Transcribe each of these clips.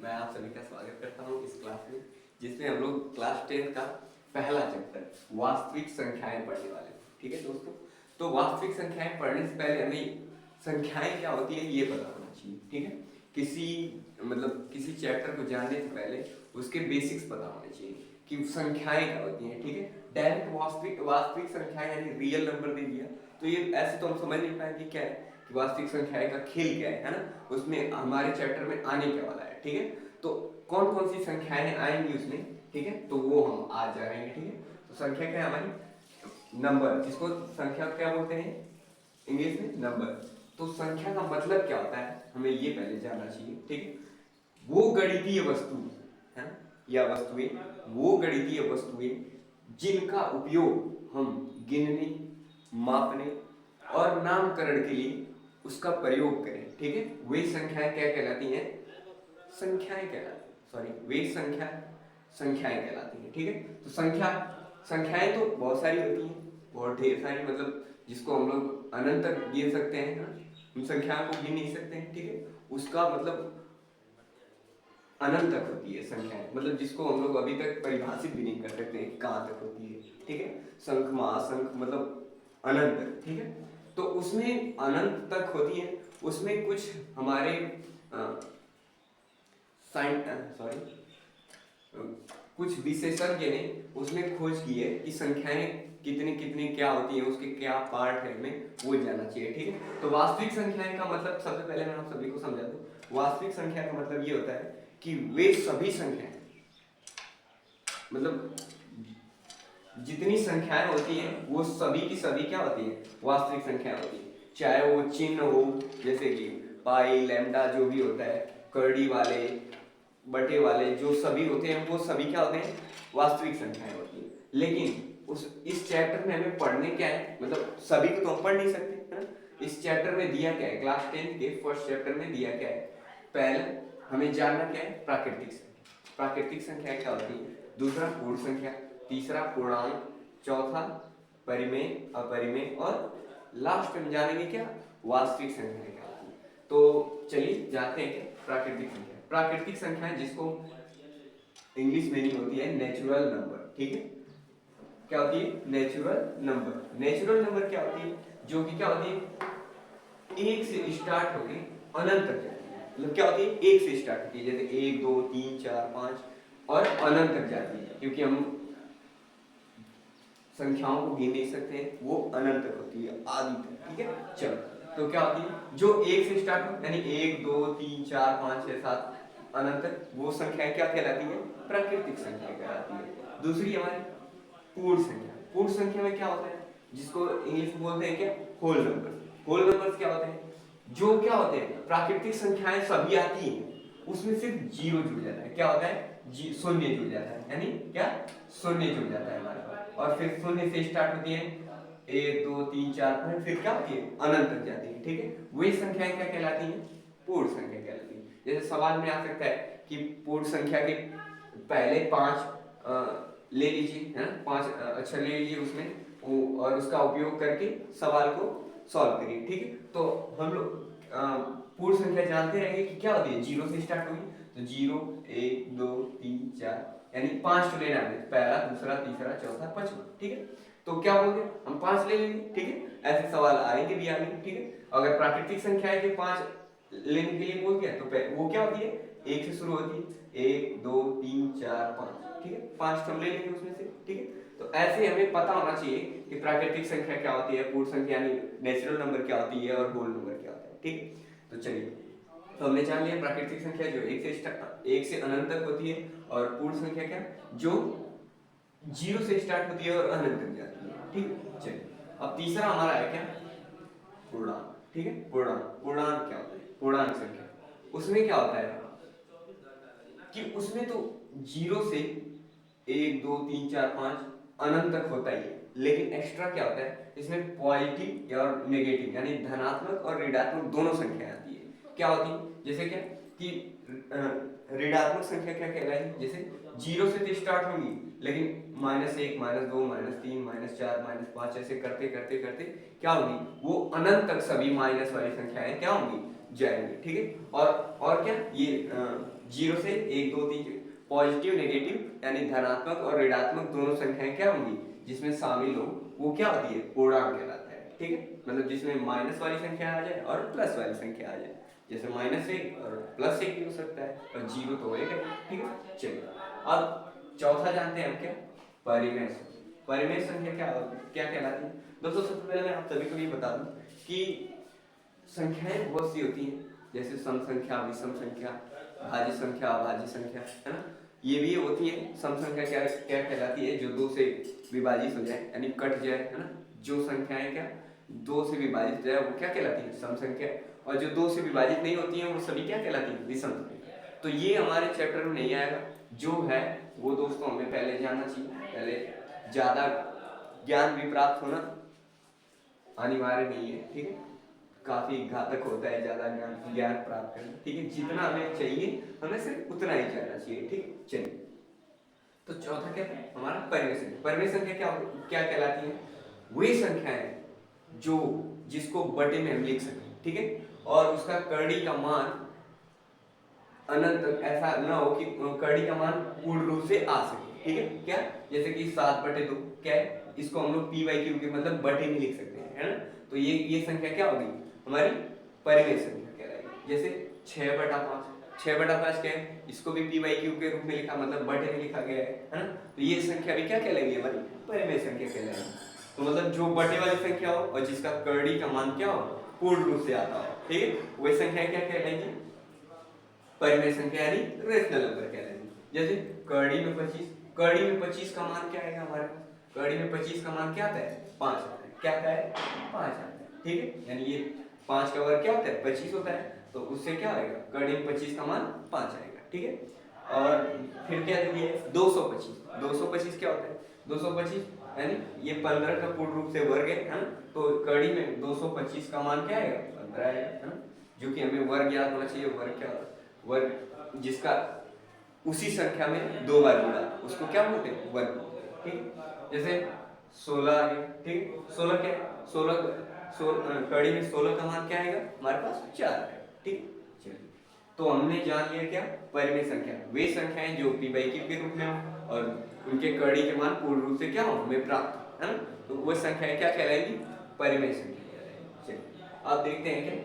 मैं आप सभी का स्वागत करता हूँ इस क्लास में, जिसमें हम लोग क्लास 10 का पहला चैप्टर वास्तविक संख्याएं पढ़ने वाले हैं। ठीक है दोस्तों, तो वास्तविक संख्याएं पढ़ने से पहले हमें संख्याएं क्या होती है ये पता होना चाहिए। ठीक है, किसी चैप्टर को जानने से पहले उसके बेसिक्स पता होने चाहिए कि संख्याएं क्या होती हैं। ठीक है, डायरेक्ट वास्तविक वास्तविक संख्याएं यानी रियल नंबर दे दिया तो ये ऐसे तो हम समझ नहीं पाएंगे क्या है कि वास्तविक संख्याएं का खेल क्या है ना, उसमें हमारे चैप्टर में आने क्या वाला है। ठीक है, तो कौन कौन सी संख्याएं आएंगी उसमें, ठीक है, तो वो हम आज जानेंगे। ठीक है, तो संख्या क्या है हमारी, नंबर, जिसको संख्या क्या बोलते हैं इंग्लिश में, नंबर। तो संख्या का मतलब क्या होता है हमें ये पहले जानना चाहिए। ठीक है, वो गणितीय वस्तु है ना, या वस्तुएं, वो गणितीय वस्तुएं जिनका उपयोग हम गिनने, मापने और नामकरण के लिए उसका प्रयोग करें। ठीक है, वे संख्याएं क्या कहलाती हैं, संख्याएं कहलाती, सॉरी वे संख्याएं कहलाती हैं। ठीक है, तो संख्याएं तो बहुत सारी होती हैं, बहुत ढेर सारी, मतलब जिसको हम लोग अनंत तक गिन सकते हैं ना, हम संख्याओं को गिन नहीं सकते हैं। ठीक है, उसका मतलब अनंत तक होती है संख्याएं, मतलब जिसको हम लोग अभी तक परिभाषित भी नहीं कर सकते हैं कहाँ तक होती है। ठीक है, संख महासंख मतलब अनंत तक। ठीक है, तो उसमें अनंत तक होती है, उसमें कुछ हमारे सॉरी कुछ विशेषज्ञ ने उसमें खोज की है कि संख्याएं कितनी कितनी क्या होती है, उसके क्या पार्ट है, हमें वो जानना चाहिए। ठीक है, तो वास्तविक संख्याएं का मतलब सबसे पहले मैं आप सभी को समझा दूं। वास्तविक संख्या का मतलब ये होता है कि वे सभी संख्याएं, मतलब जितनी संख्याएं होती हैं वो सभी की सभी क्या होती है, वास्तविक संख्याएं होती है। चाहे वो चिन्ह हो, जैसे कि पाई लैम्डा जो भी होता है, करड़ी वाले बटे वाले जो सभी होते हैं वो सभी क्या होते हैं, वास्तविक संख्याएं होती हैं। लेकिन इस चैप्टर में हमें पढ़ने क्या है, मतलब सभी को तो हम पढ़ नहीं सकते है ना। इस चैप्टर में दिया क्या है, क्लास 10 के फर्स्ट चैप्टर में दिया क्या है, पहले हमें जानना क्या है, प्राकृतिक संख्या। प्राकृतिक संख्या क्या होती है, दूसरा पूर्ण संख्या, तीसरा पूर्णांक, चौथा परिमेय, अपरिमेय, और लास्ट में जानेंगे क्या, वास्तविक संख्या क्या होती है। तो चलिए जानते हैं प्राकृतिक संख्या। प्राकृतिक संख्या जिसको इंग्लिश में नहीं होती है नेचुरल नंबर। ठीक है, क्या होती है, नेचुरल नंबर। नेचुरल नंबर क्या होती है, जो कि क्या होती है, एक से स्टार्ट होके अनंत तक जाती है। मतलब क्या होती है, एक से स्टार्ट होती है, जैसे 1 2 3 4 5 और अनंत तक जाती है, क्योंकि हम संख्याओं को गिन नहीं सकते हैं, वो अनंत तक होती है, आदि तक। ठीक है, चलो, तो क्या होती है, जो एक से स्टार्ट हो यानी 1 2 3 4 5 6 7 अनंत तक, वो संख्या क्या कहलाती है, प्राकृतिक संख्या कहलाती है। दूसरी हमारी पूर्ण संख्या। पूर्ण संख्या में क्या होता है, जिसको इंग्लिश में बोलते हैं क्या, होल नंबर। होल नंबर्स क्या होते हैं, जो क्या होते हैं, प्राकृतिक संख्याएं सभी आती हैं, उसमें सिर्फ जीरो जुड़ जाता है। क्या होता है, शून्य जुड़ जाता है, यानी क्या, शून्य जुड़ जाता है हमारे पास, और फिर शून्य से स्टार्ट होती है 1 2 3 4 5, फिर क्या होती है, अनंत तक जाती है। ठीक है, वही संख्याएं क्या कहलाती हैं, पूर्ण संख्या कहलाती है। जैसे सवाल में आ सकता है कि पूर्ण संख्या के पहले 5 ले लीजिए, है ना, 5 अक्षर ले लीजिए उसमें, और उसका उपयोग करके सवाल को सॉल्व करिए। ठीक है, तो हम लोग पूर्ण संख्या जानते रहेंगे कि क्या होती है, जीरो से स्टार्ट होगी, तो 0 1 2 3 4 यानी 5 तो लेना है, पहला दूसरा तीसरा चौथा पांचवा। ठीक है, तो क्या होंगे, हम 5 ले लेंगे। ठीक है, ऐसे सवाल आएंगे भी आगे। ठीक है, अगर प्राकृतिक संख्याएं के 5 लेने के लिए बोल दिया तो वो क्या होती है, 1 से शुरू होती है, 1 2 3 4 5। ठीक है, 5 हम ले लेंगे उसमें से। ठीक है, तो ऐसे हमें पता होना चाहिए कि प्राकृतिक संख्या क्या होती है, पूर्ण संख्या यानी नेचुरल नंबर क्या होती है, और होल नंबर क्या होता है। ठीक है, तो चलिए, तो हमने जान लिया प्राकृतिक संख्या जो एक से अनंत तक होती है, और पूर्ण संख्या क्या, जो 0 से स्टार्ट होती है और अनंत तक जाती है। ठीक है, चलिए, अब तीसरा हमारा है क्या, पूर्णांक। ठीक है, पूर्णांक क्या होता है, पूर्णांक संख्या, उसमें क्या होता है कि उसमें तो 0 से 1 2 3 4 5 अनंत तक होता ही है, लेकिन एक्स्ट्रा क्या होता है, इसमें पॉजिटिव और नेगेटिव यानी धनात्मक और ऋणात्मक दोनों संख्याएं आती है। क्या होती है, जैसे क्या कि ऋणात्मक संख्या क्या कहलाएगी, जैसे 0 से तो स्टार्ट होगी, लेकिन -1 -2 -3 -4 -5 ऐसे करते करते करते क्या होगी, वो अनंत तक सभी माइनस वाली संख्याएं क्या होंगी, जाएंगे, ठीक है। और क्या ये 0 से 1 2 3 पॉजिटिव नेगेटिव यानी धनात्मक और ऋणात्मक दोनों संख्याएं क्या होंगी जिसमें शामिल हो वो क्या होती है, पूर्णांक कहलाता है, ठीक है। मतलब जिसमें माइनस वाली संख्या आ जाए और प्लस वाली संख्या आ जाए, जैसे -1 और +1 भी हो सकता है और 0 तो होएगा, ठीक है। चलिए अब चौथा जानते हैं हम क्या, परिमेय संख्या। परिमेय संख्या क्या क्या कहलाती है दोस्तों। सबसे पहले मैं आप सभी को ये बता दूं कि संख्याएं बहुत सी होती हैं, जैसे सम संख्या, विषम संख्या, भाज्य संख्या, अभाज्य संख्या, है ना। ये भी होती है। सम संख्या क्या क्या कहलाती है, जो 2 से विभाजित हो जाए यानी कट जाए, है ना। जो संख्याएं क्या 2 से विभाजित हो जाए वो क्या कहलाती है, सम संख्या। और जो 2 से विभाजित नहीं होती हैं वो सभी क्या कहलाती है, विषम संख्या। तो ये हमारे चैप्टर में नहीं आएगा, जो है वो दोस्तों हमें पहले जानना चाहिए। पहले ज्यादा ज्ञान भी प्राप्त होना अनिवार्य नहीं है, ठीक है। काफी घातक होता है ज्यादा ज्ञान प्राप्त करना, ठीक है। जितना हमें चाहिए हमें सिर्फ उतना ही जानना चाहिए, ठीक है। चलिए तो चौथा क्या है हमारा, परिमेय संख्या। परिमेय संख्या क्या क्या कहलाती है, वे संख्याएं जो जिसको बटे में हम लिख सकें, ठीक है। और उसका करड़ी का मान अनंत ऐसा ना हो कि करड़ी का मान पूर्ण रूप से आ सके, ठीक है। क्या जैसे कि 7/2 क्या है, इसको हम लोग p/q के मतलब बटे में लिख सकते हैं, है ना। तो ये संख्या क्या होगी हमारी परिमेय संख्या कहलाएगी। जैसे 6/5, 6/5 क्या है, इसको भी p/q के रूप में लिखा मतलब बटे में लिखा गया है ना। तो ये संख्या भी क्या कहलाएगी हमारी परिमेय संख्या कहलाएगी। तो मतलब जो बटे वाली संख्या हो और जिसका करड़ी का मान क्या हो पूर्ण रूप से आता हो, ठीक है, वही संख्या क्या कहलाएगी, परिमेय संख्या यानी रेशनल नंबर कहलाएगी। जैसे करड़ी में 25, करड़ी में 25 का मान क्या आएगा हमारे पास, करड़ी में 25 का मान क्या आता है, 5 आता है। क्या आता है, 5 आता है, ठीक है। यानी ये 5 का वर्ग क्या होता है, 25 होता है। तो उससे क्या आएगा, करड़ी में 25 का मान 5 आएगा, ठीक है। और फिर क्या दिया है 225, 225 क्या होता है, 225 यानी ये 15 का पूर्ण रूप से वर्ग है ना। तो करड़ी में 225 का मान क्या आएगा, 15 आएगा, है ना। जो कि हमें वर्ग याद होना चाहिए, वर्ग क्या होता है, वर्ग जिसका उसी संख्या में 2 बार गुणा उसको क्या बोलते हैं, वर्ग, ठीक। जैसे 16 आ गया, ठीक। 16 क्या है, 16 कड़ी में 16 का मान क्या आएगा हमारे पास 4 है, ठीक। चलिए तो हमने जान लिया क्या, परिमेय संख्या वे संख्याएं जो p/q के रूप में हो और उनके कड़ी के मान पूर्ण रूप से क्या हो हमें प्राप्त है ना। तो वो संख्याएं क्या कहलाएगी, परिमेय संख्या कहलाएगी। चलिए आप देखते हैं क्या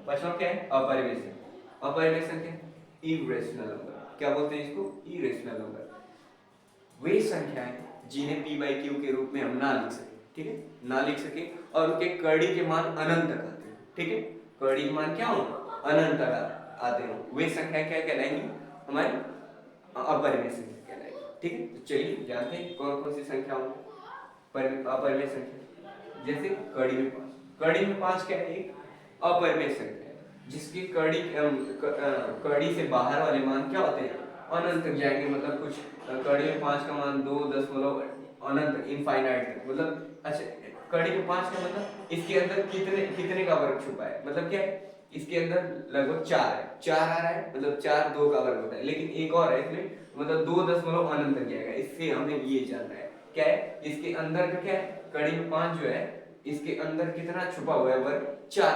पचवां क्या है, अपरिमेय संख्या। अपरिमेय संख्या इरेशनल नंबर, क्या बोलते हैं इसको, इरेशनल नंबर। वे संख्याएं जिन्हें p/q के रूप में हम ना लिख सके, ठीक है, ना लिख सके और उनके करड़ी के मान अनंत तक आते हैं, ठीक है। करड़ी के मान क्या हो अनंत तक आते हो, वे संख्याएं क्या कहलाएंगी हमारी अपरिमेय संख्या कहलाएगी, ठीक है। तो चलिए जानते हैं कौन कौन सी संख्या होंगी अपरिमेय संख्या। जैसे कड़ी में 5, कड़ी में 5 क्या है, एक अपरिमेय संख्या जिसकी कड़ी से बाहर वाले मान क्या होते हैं अनंत तक जाएंगे। मतलब कुछ कड़ी में 5 का मान 2 अनंत इनफाइनाइट, मतलब अच्छा कड़ी में 5 का मतलब इसके अंदर कितने कितने का वर्ग छुपा है, मतलब क्या है इसके अंदर लगभग 4 है, 4 आ रहा है मतलब 4 2 का वर्ग होता है। लेकिन एक और है इसमें मतलब 2 अनंत तक जाएगा। इससे हमें ये जानना है क्या है, इसके अंदर का क्या है, कड़ी में 5 जो है इसके अंदर कितना छुपा हुआ है वर्ग 4,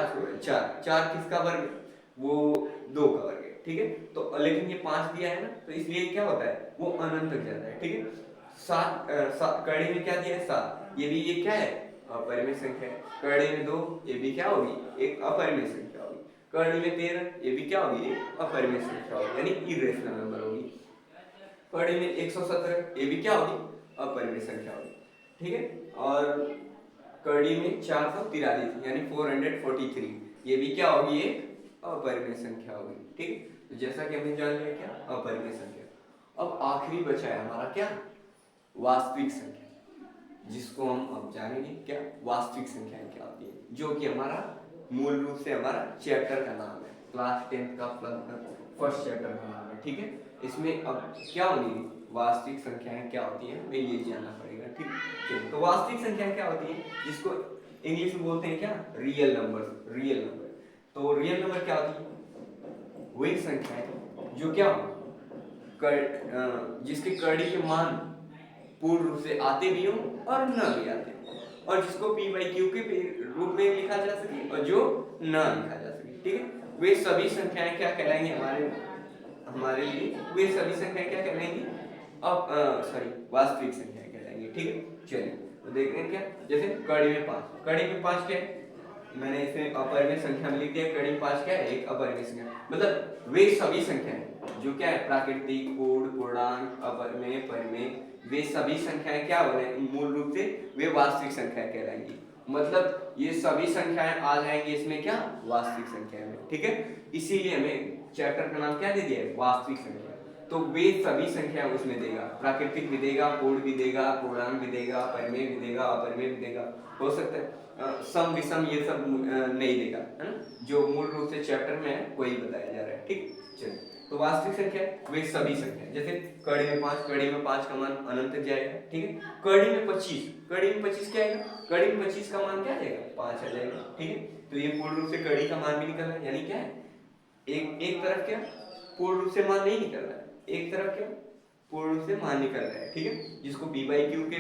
4 किसका वर्ग, वो 2 का वर्ग है, ठीक है। तो लेकिन ये 5 दिया है ना, तो इसलिए क्या होता है वो अनंत तक जाता है, ठीक है। 7 कड़ी में क्या दिया है 7, ये भी ये क्या है अपरिमेय संख्या है। कड़ी में 2 ये भी क्या होगी एक अपरिमेय संख्या होगी। कड़ी में 13 ये भी क्या होगी एक अपरिमेय संख्या होगी यानी इरेशनल नंबर होगी। कड़ी में 117 ये भी क्या होगी अपरिमेय संख्या होगी, ठीक है। और कड़ी में 443 यानी 443 ये भी क्या होगी एक अपरिमेय संख्या होगी, ठीक है। तो जैसा कि हमने जान लिया क्या अपरिमेय संख्या। अब आखिरी बचा है हमारा क्या वास्तविक संख्या, जिसको हम अब जानेंगे क्या वास्तविक संख्याएं क्या होती है, जो कि हमारा मूल रूप से हमारा चैप्टर का नाम है, क्लास 10 का फर्स्ट चैप्टर का नाम है, ठीक है। इसमें अब क्या होगी वास्तविक संख्याएं क्या होती हैं हमें ये जानना पड़ेगा, ठीक है। तो वास्तविक संख्याएं क्या होती हैं जिसको इंग्लिश में बोलते हैं क्या रियल नंबर, रियल नंबर। तो रियल नंबर क्या होती है वही संख्याएं जो क्या जिसके करड़ी के मान पूर्ण रूप से आते भी हो और न भी आते हो, और जिसको p/q के रूप में लिखा जा सके और जो न लिखा जा सके, ठीक है। वे सभी संख्याएं क्या कहलाएंगी हमारे लिए, वे सभी संख्याएं क्या कहलाएंगी, अब सॉरी वास्तविक संख्याएं कहलाएंगी। ठीक है, चलिए तो देख रहे हैं क्या, जैसे कड़ी में 5, कड़ी में 5 क्या है, मैंने इसे अपरिमेय संख्या में लिख दिया, कड़ी में 5 क्या है, एक अपरिमेय संख्या, मतलब वे सभी संख्याएं जो क्या है, प्राकृतिक, पूर्ण, पूर्णांक, अपरिमेय, परिमेय, वे सभी संख्याएं क्या हो रहे, मूल रूप से वे वास्तविक संख्याएं कहलाएंगी। मतलब ये सभी संख्याएं आ जाएंगी इसमें क्या, वास्तविक संख्या में। ठीक है, इसीलिए हमें चैप्टर का नाम क्या दे दिया है, वास्तविक संख्या। तो वे सभी संख्या उसमें देगा, प्राकृतिक भी देगा, पूर्ण भी देगा, पूर्णांक भी देगा, परिमेय भी देगा, अपरिमेय भी देगा, हो सकता है सम विषम ये सब नहीं देगा, है ना, जो मूल रूप से चैप्टर में है वही बताया जा रहा है। ठीक, चलिए तो वास्तविक संख्या वे सभी संख्या, जैसे कड़ी में 5, कड़ी में 5 का मान अनंत जाएगा। ठीक है, कड़ी में 25, कड़ी में 25 क्या आएगा, कड़ी में 25 का मान क्या जाएगा, 5 आ जाएगा। ठीक है, तो ये पूर्ण रूप से कड़ी का मान भी निकल रहा है, यानी क्या है, एक तरफ क्या पूर्ण रूप से मान नहीं निकल रहा है, एक तरफ क्या पूर्ण रूप से मान निकल रहा है। ठीक है, जिसको b बाई क्यू के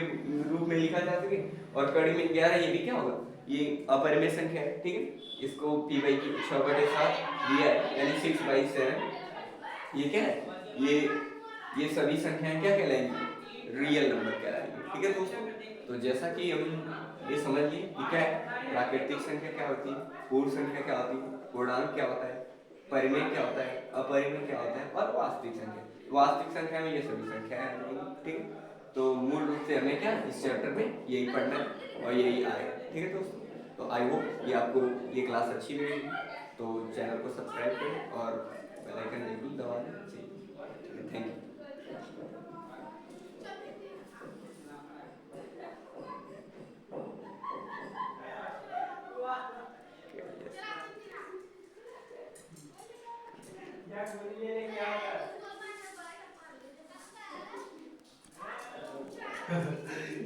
रूप में लिखा जा सके, और कड़ी में 11 ये भी क्या होगा, ये अपरिमेय संख्या है। ठीक है, इसको p बाई क्यू 6/7 दिया है, यानी 6/7, ये क्या है, ये सभी संख्याएं क्या कहलाएंगी, रियल नंबर कहलाएंगी। ठीक है दोस्तों, तो जैसा कि हम ये समझ लिए कि क्या है, प्राकृतिक संख्या क्या होती है, पूर्ण संख्या क्या होती है, पूर्णांक क्या होता है, परिमेय क्या होता है, अपरिमेय क्या होता है, और वास्तविक संख्या। वास्तविक संख्या में ये सभी संख्याएं आ जाएंगी। ठीक है, तो मूल रूप से हमें क्या इस चैप्टर में यही पढ़ना है और यही आएगा। ठीक है दोस्तों, तो आई होप ये आपको ये क्लास अच्छी लगी, तो चैनल को सब्सक्राइब करें और बेल आइकन जरूर दबा दें। Thank you.